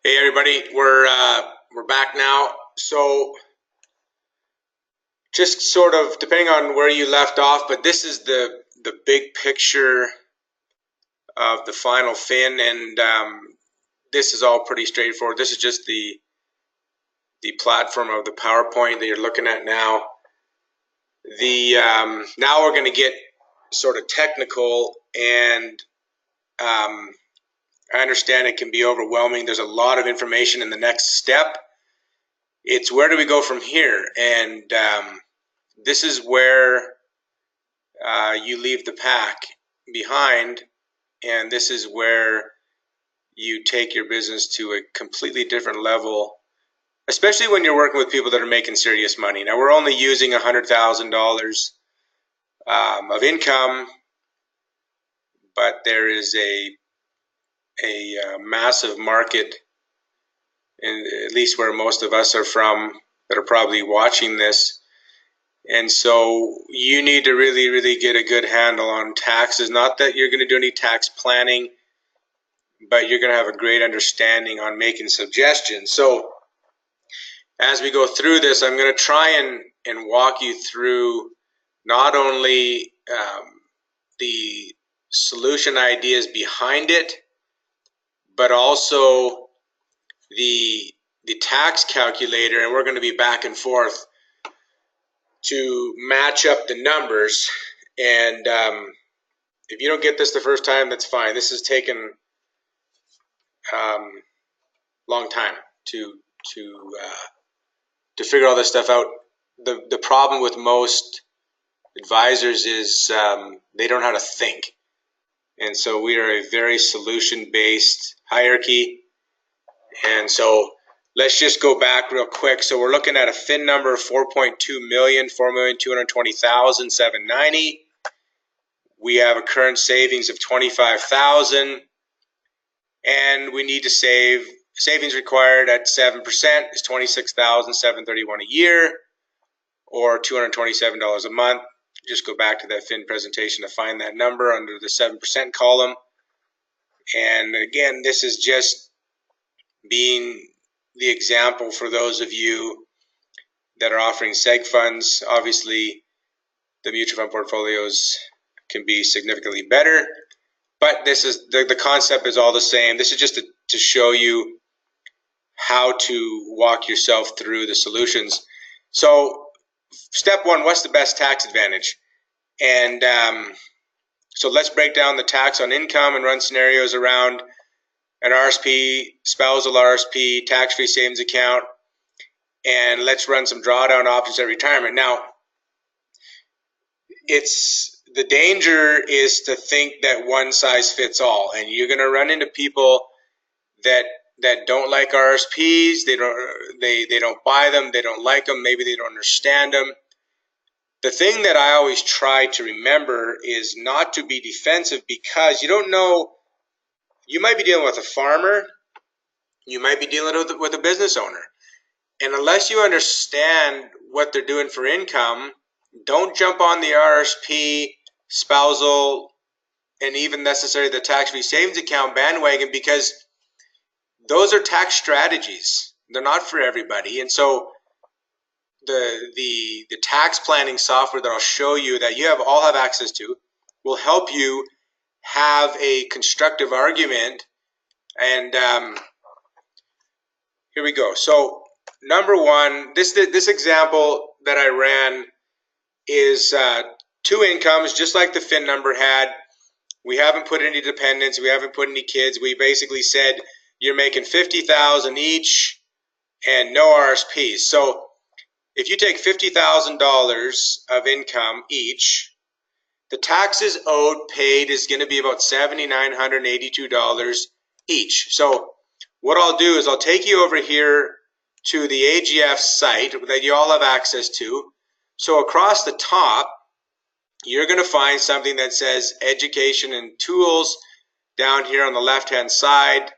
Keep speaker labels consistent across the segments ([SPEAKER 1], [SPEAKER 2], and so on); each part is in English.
[SPEAKER 1] Hey everybody, we're back now. So just sort of depending on where you left off, but this is the big picture of the final fin, and this is all pretty straightforward. This is just the platform of the PowerPoint that you're looking at now. Now we're going to get sort of technical, and I understand it can be overwhelming. There's a lot of information in the next step. It's where do we go from here? And this is where you leave the pack behind, and this is where you take your business to a completely different level, especially when you're working with people that are making serious money. Now, we're only using $100,000 of income, but there is a massive market, at least where most of us are from, that are probably watching this. And so you need to really, really get a good handle on taxes. Not that you're going to do any tax planning, but you're going to have a great understanding on making suggestions. So as we go through this, I'm going to try and walk you through not only the solution ideas behind it, but also the tax calculator, and we're going to be back and forth to match up the numbers. And if you don't get this the first time, that's fine. This has taken long time to figure all this stuff out. The problem with most advisors is they don't know how to think, and so we are a very solution-based hierarchy. And so let's just go back real quick. So we're looking at a fin number of 4.2 million, 4,220,790. We have a current savings of 25,000, and we need to save. Savings required at 7% is 26,731 a year, or $227 a month. Just go back to that fin presentation to find that number under the 7% column. And again, this is just being the example for those of you that are offering seg funds. Obviously, the mutual fund portfolios can be significantly better, but this is the concept is all the same. This is just to show you how to walk yourself through the solutions. So step one, what's the best tax advantage? And so let's break down the tax on income and run scenarios around an RSP, spousal RSP, tax-free savings account, and let's run some drawdown options at retirement. Now, the danger is to think that one size fits all, and you're going to run into people that don't like RSPs. They don't buy them. They don't like them. Maybe they don't understand them. The thing that I always try to remember is not to be defensive, because you don't know. You might be dealing with a farmer. You might be dealing with a business owner. And unless you understand what they're doing for income, don't jump on the RSP, spousal, and even necessarily the tax-free savings account bandwagon, because those are tax strategies. They're not for everybody. And so the tax planning software that I'll show you, that you all have access to, will help you have a constructive argument. And here we go. So number one, this example that I ran is two incomes, just like the fin number had. We haven't put any dependents. We haven't put any kids. We basically said you're making $50,000 each and no RSPs. So if you take $50,000 of income each, the taxes owed paid is going to be about $7,982 each. So what I'll do is I'll take you over here to the AGF site that you all have access to. So across the top, you're going to find something that says Education and Tools down here on the left-hand side.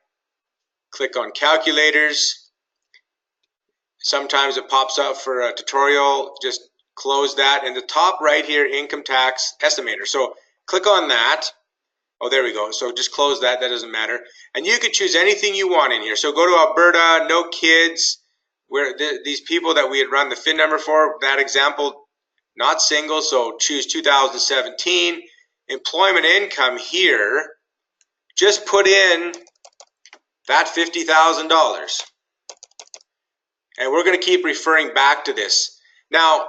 [SPEAKER 1] Click on Calculators. Sometimes it pops up for a tutorial. Just close that. And the top right here, Income Tax Estimator. So click on that. Oh, there we go. So just close that. That doesn't matter. And you could choose anything you want in here. So go to Alberta, no kids, where these people that we had run the FIN number for, that example, not single, so choose 2017. Employment income here, just put in that $50,000. And we're going to keep referring back to this. Now,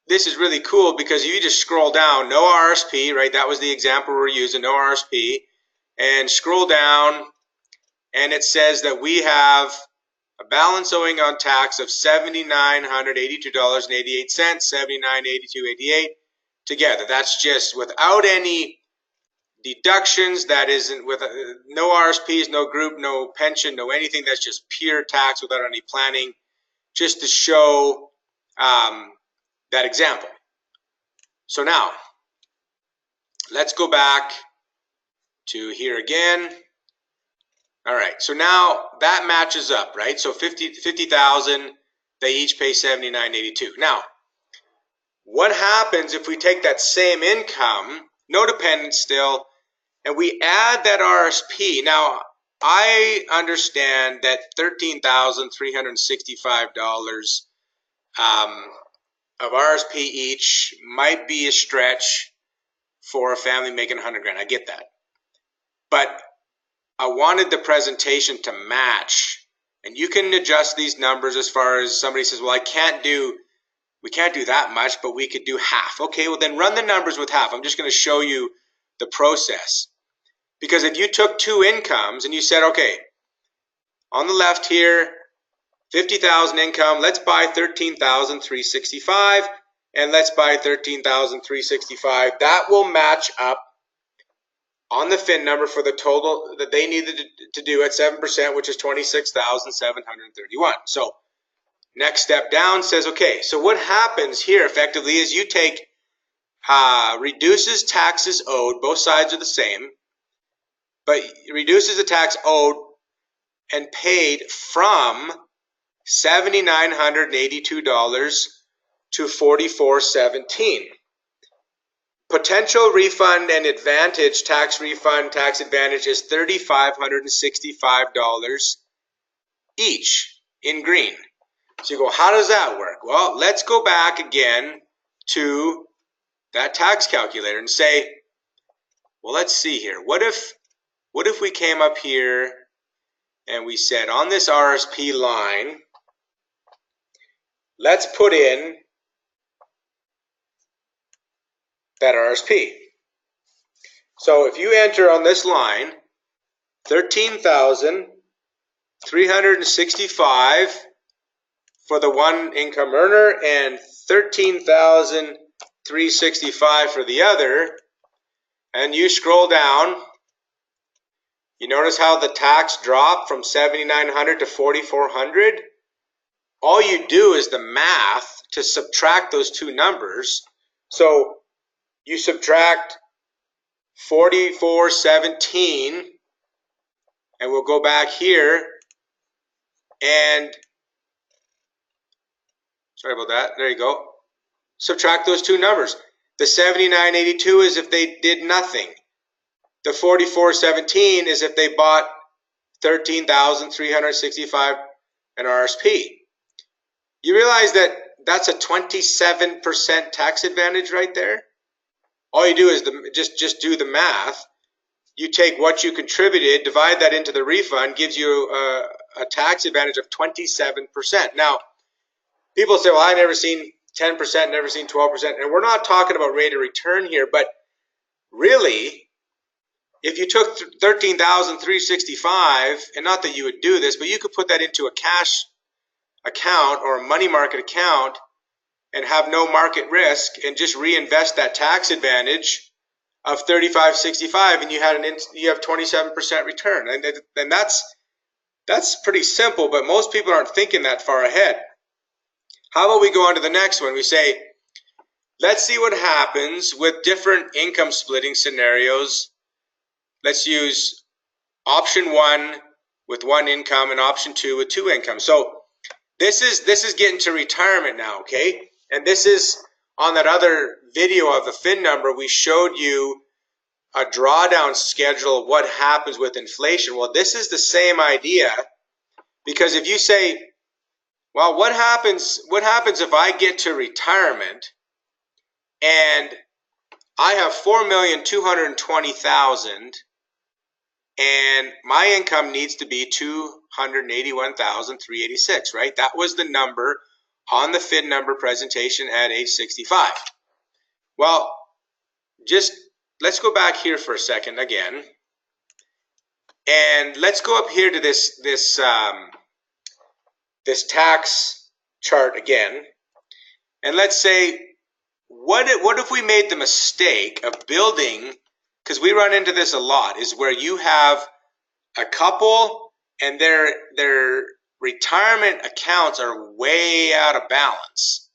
[SPEAKER 1] this is really cool because you just scroll down, no RSP, right? That was the example we're using, no RSP. And scroll down, and it says that we have a balance owing on tax of $7,982.88, $7,982.88 together. That's just without any deductions. That isn't with no RSPs, no group, no pension, no anything. That's just pure tax without any planning, just to show that example. So now, let's go back to here again. All right, so now that matches up, right? So 50,000, they each pay $79.82. Now, what happens if we take that same income, no dependents still, and we add that RSP? Now, I understand that $13,365 of RSP each might be a stretch for a family making 100 grand. I get that. But I wanted the presentation to match, and you can adjust these numbers as far as somebody says, well, we can't do that much, but we could do half. Okay, well then run the numbers with half. I'm just going to show you the process. Because if you took two incomes and you said, okay, on the left here, 50,000 income, let's buy 13,365, and let's buy 13,365. That will match up on the FIN number for the total that they needed to do at 7%, which is 26,731. So next step down says, okay, so what happens here effectively is you take reduces taxes owed, both sides are the same, but reduces the tax owed and paid from $7,982 to $4,417. Potential refund and advantage, tax refund, tax advantage is $3,565 each in green. So you go, how does that work? Well, let's go back again to that tax calculator and say, well, let's see here. What if we came up here and we said on this RSP line, let's put in that RSP. So if you enter on this line, 13,365 for the one income earner and 13,365 for the other, and you scroll down, you notice how the tax dropped from 7,900 to 4,400? All you do is the math to subtract those two numbers. So you subtract 4,417, and we'll go back here, and sorry about that, there you go. Subtract those two numbers. The 7982 is if they did nothing. The 4417 is if they bought 13,365 an RSP. You realize that that's a 27% tax advantage right there? All you do is just do the math. You take what you contributed, divide that into the refund, gives you a tax advantage of 27%. Now, people say, well, I've never seen 10%, never seen 12%. And we're not talking about rate of return here, but really, if you took 13,365, and not that you would do this, but you could put that into a cash account or a money market account and have no market risk and just reinvest that tax advantage of 35.65, and you have 27% return. And that's pretty simple, but most people aren't thinking that far ahead. How about we go on to the next one? We say, let's see what happens with different income splitting scenarios. Let's use option 1 with 1 income and option 2 with 2 income. So this is getting to retirement now, okay? And this is on that other video of the FIN number. We showed you a drawdown schedule of what happens with inflation. Well, this is the same idea, because if you say, well, what happens if I get to retirement and I have $4,220,000 and my income needs to be $281,386, right? That was the number on the FIN number presentation at age 65. Well, just let's go back here for a second again, and let's go up here to this tax chart again, and let's say, what if we made the mistake of building, because we run into this a lot, is where you have a couple and their retirement accounts are way out of balance.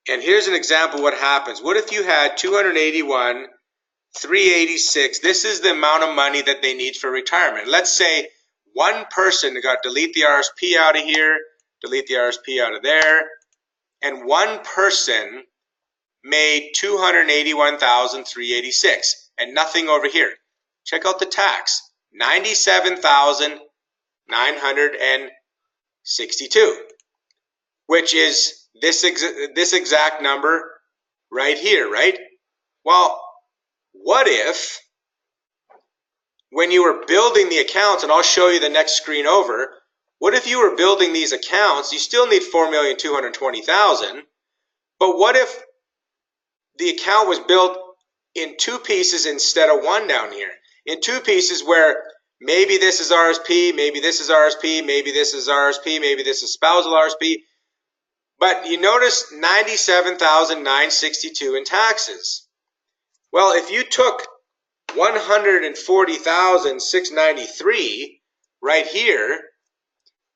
[SPEAKER 1] And here's an example of what happens. What if you had $281,386? This is the amount of money that they need for retirement. Let's say one person got delete the RSP out of here, delete the RSP out of there, and one person made $281,386 and nothing over here. Check out the tax, $97,962, which is this exact number right here, right? Well, what if when you were building the accounts, and I'll show you the next screen over, what if you were building these accounts, you still need $4,220,000, but what if the account was built in two pieces instead of one down here? In two pieces where maybe this is RSP, maybe this is RSP, maybe this is RSP, maybe this is spousal RSP. But you notice $97,962 in taxes. Well, if you took $140,693 right here,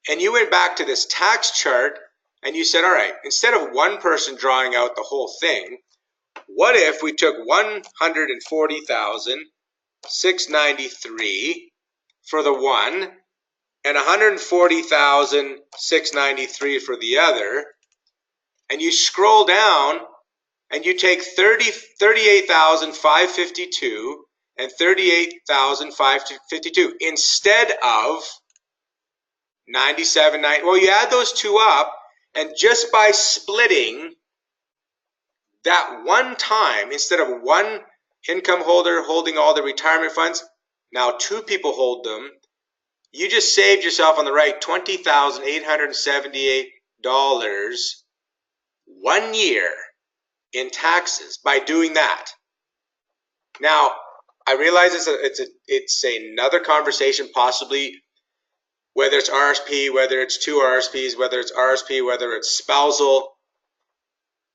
[SPEAKER 1] and you went back to this tax chart and you said, all right, instead of one person drawing out the whole thing, what if we took $140,693 for the one and $140,693 for the other, and you scroll down and you take $38,552 and $38,552 instead of $97,900. Well, you add those two up, and just by splitting that one time, instead of one income holder holding all the retirement funds, now two people hold them, you just saved yourself on the right $20,878 1 year in taxes by doing that. Now, I realize it's another conversation, possibly, whether it's RSP, whether it's two RSPs, whether it's RSP, whether it's spousal.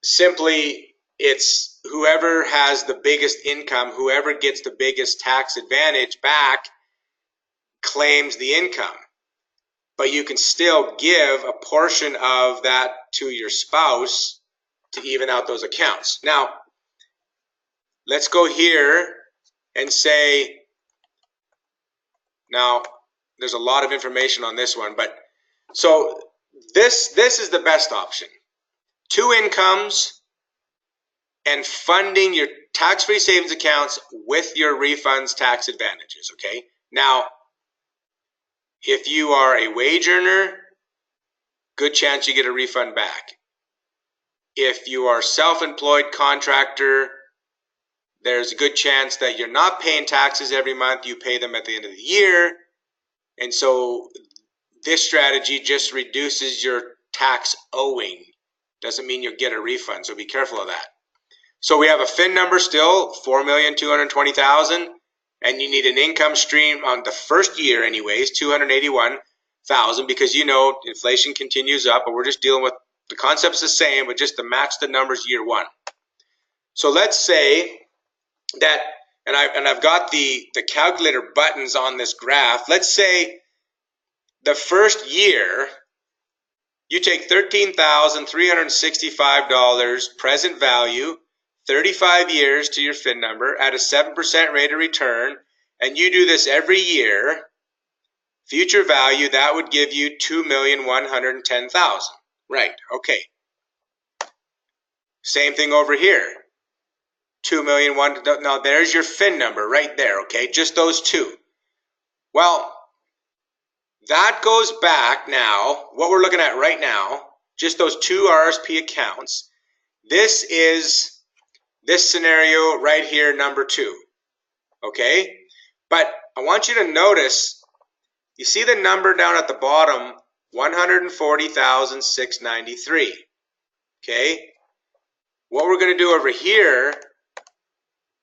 [SPEAKER 1] Simply, it's whoever has the biggest income, whoever gets the biggest tax advantage back, claims the income. But you can still give a portion of that to your spouse to even out those accounts. Now, let's go here and say, now there's a lot of information on this one, but so this is the best option. Two incomes and funding your tax-free savings accounts with your refunds tax advantages, okay? Now, if you are a wage earner, good chance you get a refund back. If you are self-employed contractor, there's a good chance that you're not paying taxes every month, you pay them at the end of the year. And so this strategy just reduces your tax owing. Doesn't mean you'll get a refund, so be careful of that. So we have a FIN number still, $4,220,000, and you need an income stream on the first year anyways, $281,000, because you know inflation continues up, but we're just dealing with the concept's the same, but just to match the numbers year one. So let's say that, and I've got the calculator buttons on this graph. Let's say the first year you take $13,365 present value, 35 years to your FIN number at a 7% rate of return, and you do this every year. Future value, that would give you $2,110,000. Right, okay. Same thing over here. 2 million, one. Now there's your FIN number right there, okay? Just those two. Well, that goes back now, what we're looking at right now, just those two RSP accounts. This is this scenario right here, number 2, okay? But I want you to notice, you see the number down at the bottom, 140,693, okay? What we're going to do over here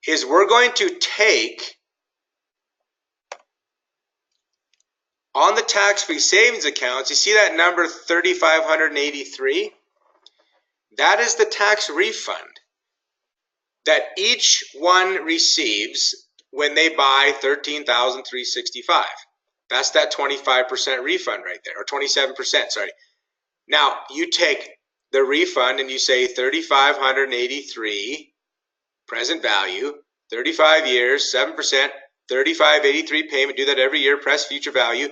[SPEAKER 1] is we're going to take, on the tax-free savings accounts, you see that number 3,583? That is the tax refund that each one receives when they buy 13,365. That's that 25% refund right there, or 27%, sorry. Now, you take the refund and you say 3,583 present value, 35 years, 7%, 3,583 payment, do that every year, press future value.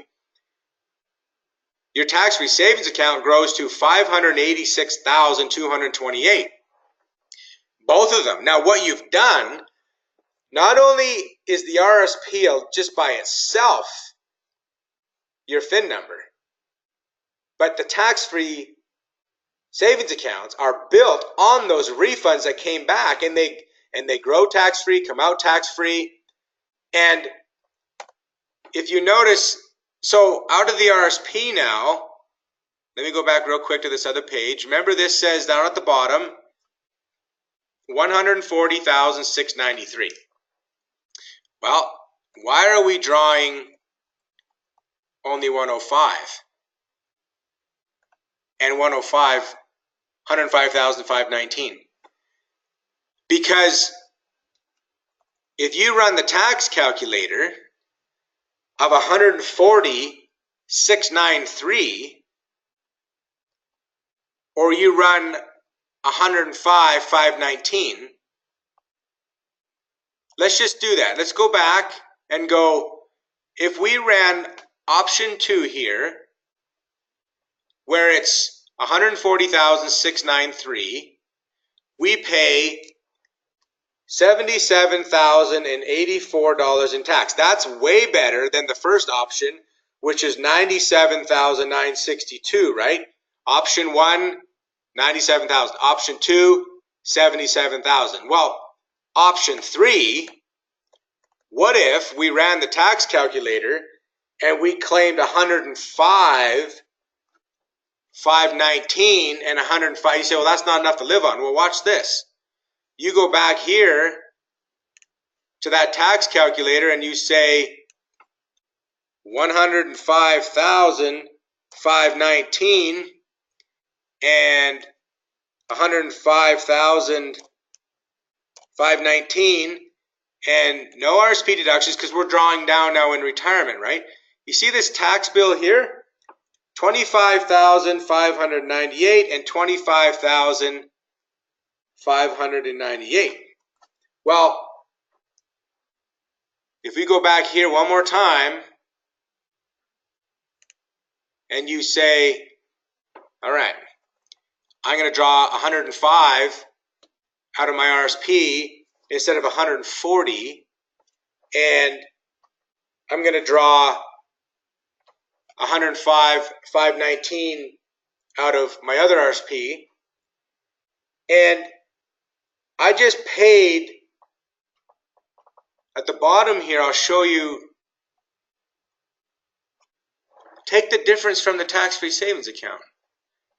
[SPEAKER 1] Your tax-free savings account grows to 586,228. Both of them. Now, what you've done, not only is the RSP just by itself your FIN number, but the tax-free savings accounts are built on those refunds that came back, and they grow tax-free, come out tax-free. And if you notice, so out of the RSP now, let me go back real quick to this other page. Remember, this says down at the bottom, 140,693. Well, why are we drawing only 105? And 105,519? Because if you run the tax calculator of 140,693, or you run 105,519, let's just do that. Let's go back and go, if we ran option 2 here, where it's 140,693, we pay $77,084 in tax. That's way better than the first option, which is $97,962, right? Option 1, $97,000. Option 2, $77,000. Well, option 3, what if we ran the tax calculator and we claimed 105,519 and 105? You say, well, that's not enough to live on. Well, watch this. You go back here to that tax calculator and you say 105,519 and 105,519, and no RSP deductions because we're drawing down now in retirement, right? You see this tax bill here? 25,598 and 25,598. Well, if we go back here one more time and you say, all right, I'm going to draw 105 out of my RSP instead of 140, and I'm going to draw 105,519 out of my other RSP, and I just paid, at the bottom here, I'll show you, take the difference from the tax-free savings account.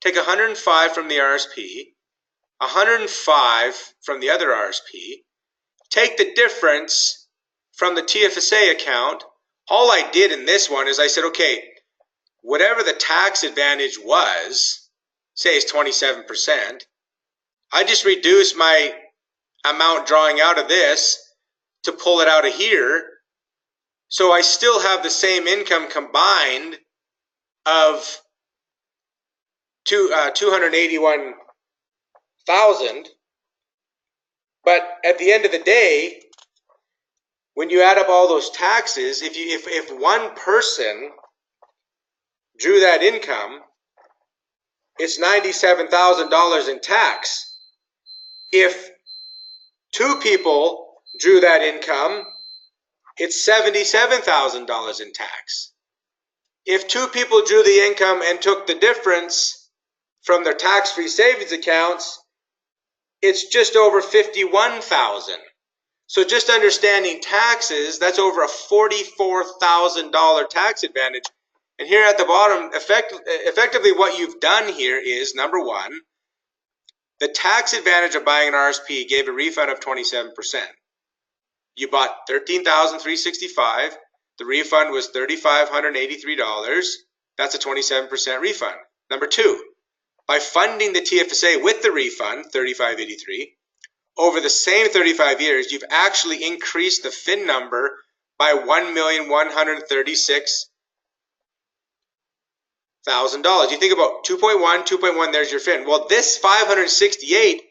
[SPEAKER 1] Take 105 from the RSP, 105 from the other RSP, take the difference from the TFSA account. All I did in this one is I said, okay, whatever the tax advantage was, say it's 27%, I just reduced my amount drawing out of this to pull it out of here. So I still have the same income combined of 281,000, but at the end of the day, when you add up all those taxes, if one person drew that income, it's $97,000 in tax. If 2 people drew that income, it's $77,000 in tax. If 2 people drew the income and took the difference from their tax-free savings accounts, it's just over $51,000. So just understanding taxes, that's over a $44,000 tax advantage. And here at the bottom, effectively what you've done here is, number one, the tax advantage of buying an RSP gave a refund of 27%. You bought $13,365. The refund was $3,583. That's a 27% refund. Number two, by funding the TFSA with the refund, $3,583, over the same 35 years, you've actually increased the FIN number by $1,136,000. You think about 2.1, there's your FIN. Well, this 568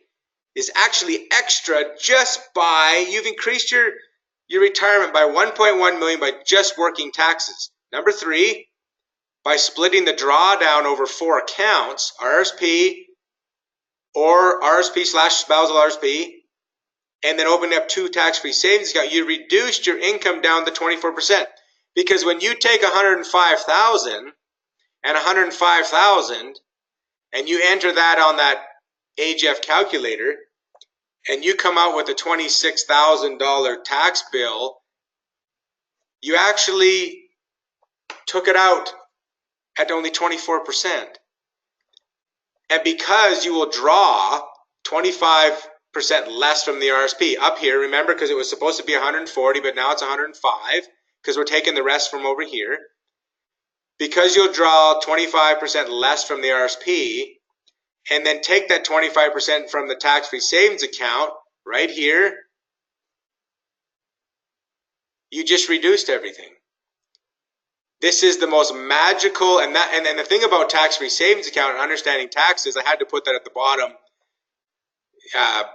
[SPEAKER 1] is actually extra just by, you've increased your retirement by 1.1 million by just working taxes. Number three, by splitting the drawdown over 4 accounts, RSP or RSP/spousal RSP, and then opening up 2 tax-free savings accounts, you reduced your income down to 24%. Because when you take $105,000 and $105,000 and you enter that on that AGF calculator, and you come out with a $26,000 tax bill, you actually took it out at only 24%. And because you will draw 25% less from the RSP up here, remember, because it was supposed to be 140, but now it's 105 because we're taking the rest from over here. Because you'll draw 25% less from the RSP, and then take that 25% from the tax-free savings account right here, you just reduced everything. This is the most magical, and the thing about tax-free savings account and understanding taxes, I had to put that at the bottom.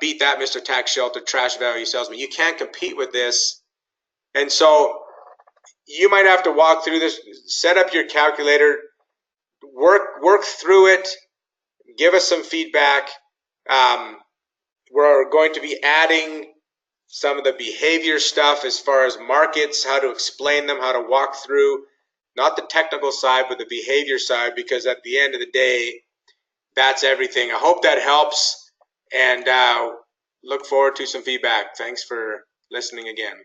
[SPEAKER 1] Beat that, Mr. Tax Shelter, trash value salesman. You can't compete with this. And so you might have to walk through this, set up your calculator, work through it, give us some feedback. We're going to be adding some of the behavior stuff as far as markets, how to explain them, how to walk through, not the technical side, but the behavior side, because at the end of the day, that's everything. I hope that helps, and look forward to some feedback. Thanks for listening again.